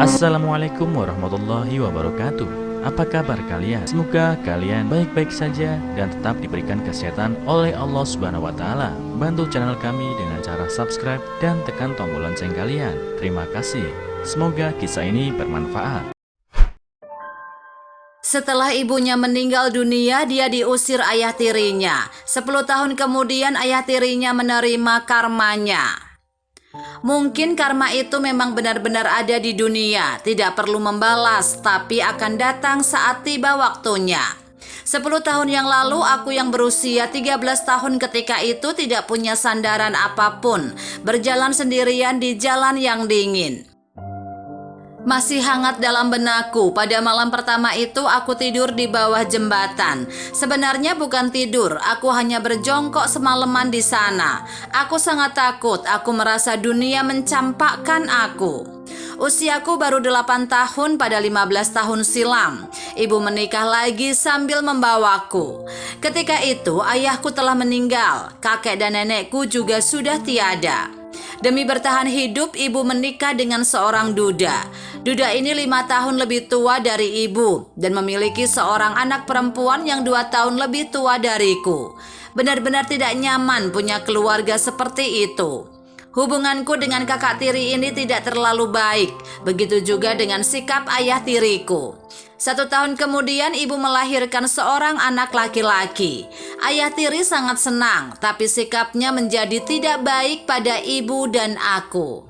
Assalamualaikum warahmatullahi wabarakatuh. Apa kabar kalian? Semoga kalian baik-baik saja dan tetap diberikan kesehatan oleh Allah Subhanahu wa Ta'ala. Bantu channel kami dengan cara subscribe dan tekan tombol lonceng kalian. Terima kasih. Semoga kisah ini bermanfaat. Setelah ibunya meninggal dunia, dia diusir ayah tirinya. 10 tahun kemudian ayah tirinya menerima karmanya. Mungkin karma itu memang benar-benar ada di dunia, tidak perlu membalas, tapi akan datang saat tiba waktunya. 10 tahun yang lalu aku yang berusia 13 tahun ketika itu tidak punya sandaran apapun, berjalan sendirian di jalan yang dingin. Masih hangat dalam benakku, pada malam pertama itu aku tidur di bawah jembatan. Sebenarnya bukan tidur, aku hanya berjongkok semalaman di sana. Aku sangat takut, aku merasa dunia mencampakkan aku. Usiaku baru 8 tahun pada 15 tahun silam. Ibu menikah lagi sambil membawaku. Ketika itu ayahku telah meninggal, kakek dan nenekku juga sudah tiada. Demi bertahan hidup, ibu menikah dengan seorang duda. Duda ini 5 tahun lebih tua dari ibu dan memiliki seorang anak perempuan yang 2 tahun lebih tua dariku. Benar-benar tidak nyaman punya keluarga seperti itu. Hubunganku dengan kakak tiri ini tidak terlalu baik, begitu juga dengan sikap ayah tiriku. 1 tahun kemudian ibu melahirkan seorang anak laki-laki. Ayah tiri sangat senang, tapi sikapnya menjadi tidak baik pada ibu dan aku.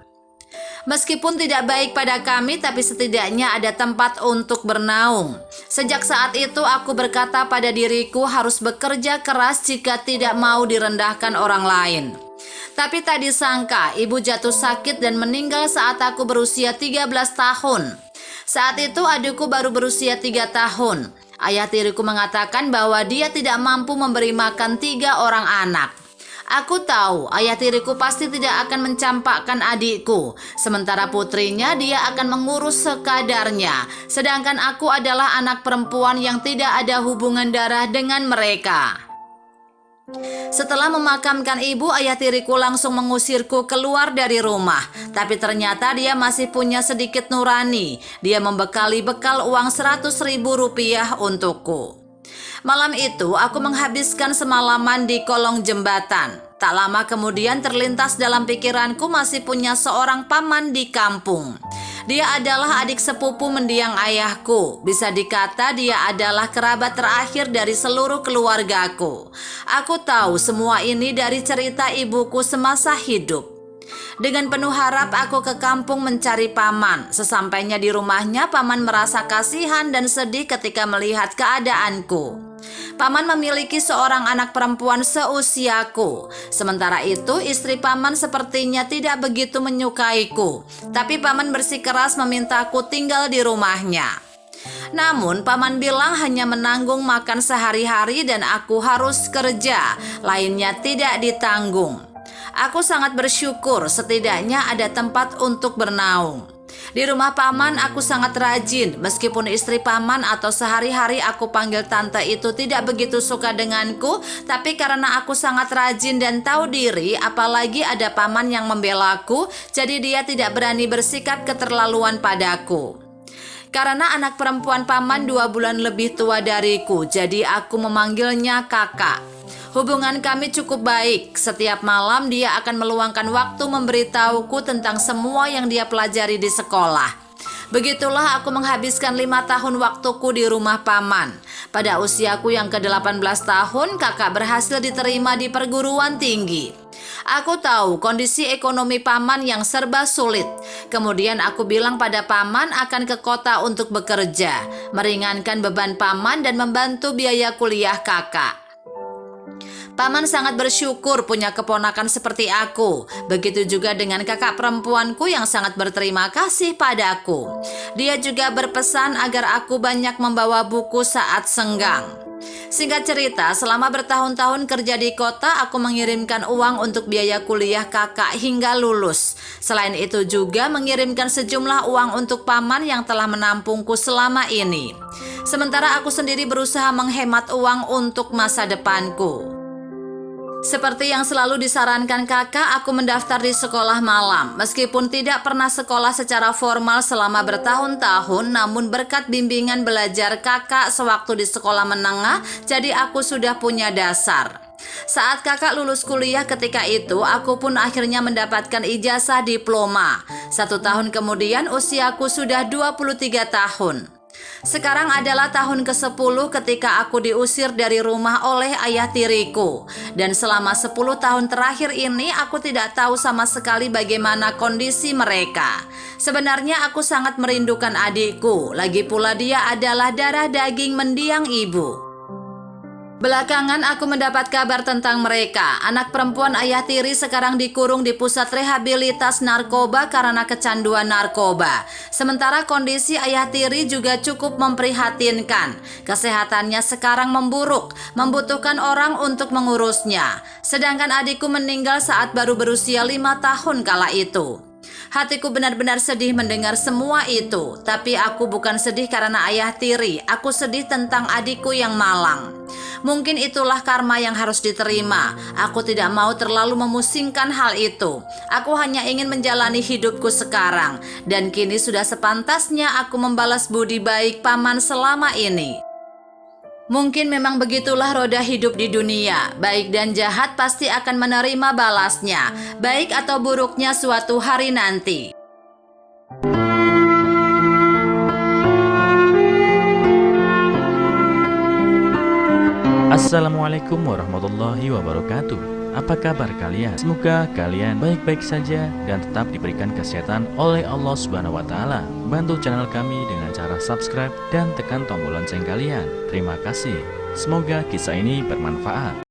Meskipun tidak baik pada kami, tapi setidaknya ada tempat untuk bernaung. Sejak saat itu aku berkata pada diriku harus bekerja keras jika tidak mau direndahkan orang lain. Tapi tak disangka ibu jatuh sakit dan meninggal saat aku berusia 13 tahun. Saat itu adikku baru berusia 3 tahun. Ayah tiriku mengatakan bahwa dia tidak mampu memberi makan 3 orang anak. Aku tahu ayah tiriku pasti tidak akan mencampakkan adikku. Sementara putrinya dia akan mengurus sekadarnya. Sedangkan aku adalah anak perempuan yang tidak ada hubungan darah dengan mereka. Setelah memakamkan ibu, ayah tiriku langsung mengusirku keluar dari rumah. Tapi ternyata dia masih punya sedikit nurani. Dia membekali bekal uang 100.000 rupiah untukku. Malam itu aku menghabiskan semalaman di kolong jembatan. Tak lama kemudian terlintas dalam pikiranku masih punya seorang paman di kampung. Dia adalah adik sepupu mendiang ayahku. Bisa dikata dia adalah kerabat terakhir dari seluruh keluargaku. Aku tahu semua ini dari cerita ibuku semasa hidup. Dengan penuh harap aku ke kampung mencari paman. Sesampainya di rumahnya, paman merasa kasihan dan sedih ketika melihat keadaanku. Paman memiliki seorang anak perempuan seusiaku. Sementara itu istri paman sepertinya tidak begitu menyukaiku. Tapi paman bersikeras memintaku tinggal di rumahnya. Namun paman bilang hanya menanggung makan sehari-hari dan aku harus kerja. Lainnya tidak ditanggung. Aku sangat bersyukur setidaknya ada tempat untuk bernaung. Di rumah paman aku sangat rajin, meskipun istri paman atau sehari-hari aku panggil tante itu tidak begitu suka denganku, tapi karena aku sangat rajin dan tahu diri, apalagi ada paman yang membelaku, jadi dia tidak berani bersikap keterlaluan padaku. Karena anak perempuan paman 2 bulan lebih tua dariku, jadi aku memanggilnya kakak. Hubungan kami cukup baik. Setiap malam dia akan meluangkan waktu memberitahuku tentang semua yang dia pelajari di sekolah. Begitulah aku menghabiskan 5 tahun waktuku di rumah paman. Pada usiaku yang ke-18 tahun, kakak berhasil diterima di perguruan tinggi. Aku tahu kondisi ekonomi paman yang serba sulit. Kemudian aku bilang pada paman akan ke kota untuk bekerja, meringankan beban paman dan membantu biaya kuliah kakak. Paman sangat bersyukur punya keponakan seperti aku. Begitu juga dengan kakak perempuanku yang sangat berterima kasih padaku. Dia juga berpesan agar aku banyak membawa buku saat senggang. Singkat cerita, selama bertahun-tahun kerja di kota, aku mengirimkan uang untuk biaya kuliah kakak hingga lulus. Selain itu juga mengirimkan sejumlah uang untuk paman yang telah menampungku selama ini. Sementara aku sendiri berusaha menghemat uang untuk masa depanku. Seperti yang selalu disarankan kakak, aku mendaftar di sekolah malam. Meskipun tidak pernah sekolah secara formal selama bertahun-tahun, namun berkat bimbingan belajar kakak sewaktu di sekolah menengah, jadi aku sudah punya dasar. Saat kakak lulus kuliah ketika itu, aku pun akhirnya mendapatkan ijazah diploma. 1 tahun kemudian usiaku sudah 23 tahun. Sekarang adalah tahun ke-10 ketika aku diusir dari rumah oleh ayah tiriku. Dan selama 10 tahun terakhir ini aku tidak tahu sama sekali bagaimana kondisi mereka. Sebenarnya aku sangat merindukan adikku, lagi pula dia adalah darah daging mendiang ibu. Belakangan aku mendapat kabar tentang mereka. Anak perempuan ayah tiri sekarang dikurung di pusat rehabilitas narkoba karena kecanduan narkoba. Sementara kondisi ayah tiri juga cukup memprihatinkan. Kesehatannya sekarang memburuk, membutuhkan orang untuk mengurusnya. Sedangkan adikku meninggal saat baru berusia 5 tahun kala itu. Hatiku benar-benar sedih mendengar semua itu. Tapi aku bukan sedih karena ayah tiri. Aku sedih tentang adikku yang malang. Mungkin itulah karma yang harus diterima. Aku tidak mau terlalu memusingkan hal itu. Aku hanya ingin menjalani hidupku sekarang. Dan kini sudah sepantasnya aku membalas budi baik paman selama ini. Mungkin memang begitulah roda hidup di dunia. Baik dan jahat pasti akan menerima balasnya. Baik atau buruknya suatu hari nanti. Assalamualaikum warahmatullahi wabarakatuh. Apa kabar kalian? Semoga kalian baik-baik saja dan tetap diberikan kesehatan oleh Allah Subhanahu wa taala. Bantu channel kami dengan cara subscribe dan tekan tombol lonceng kalian. Terima kasih. Semoga kisah ini bermanfaat.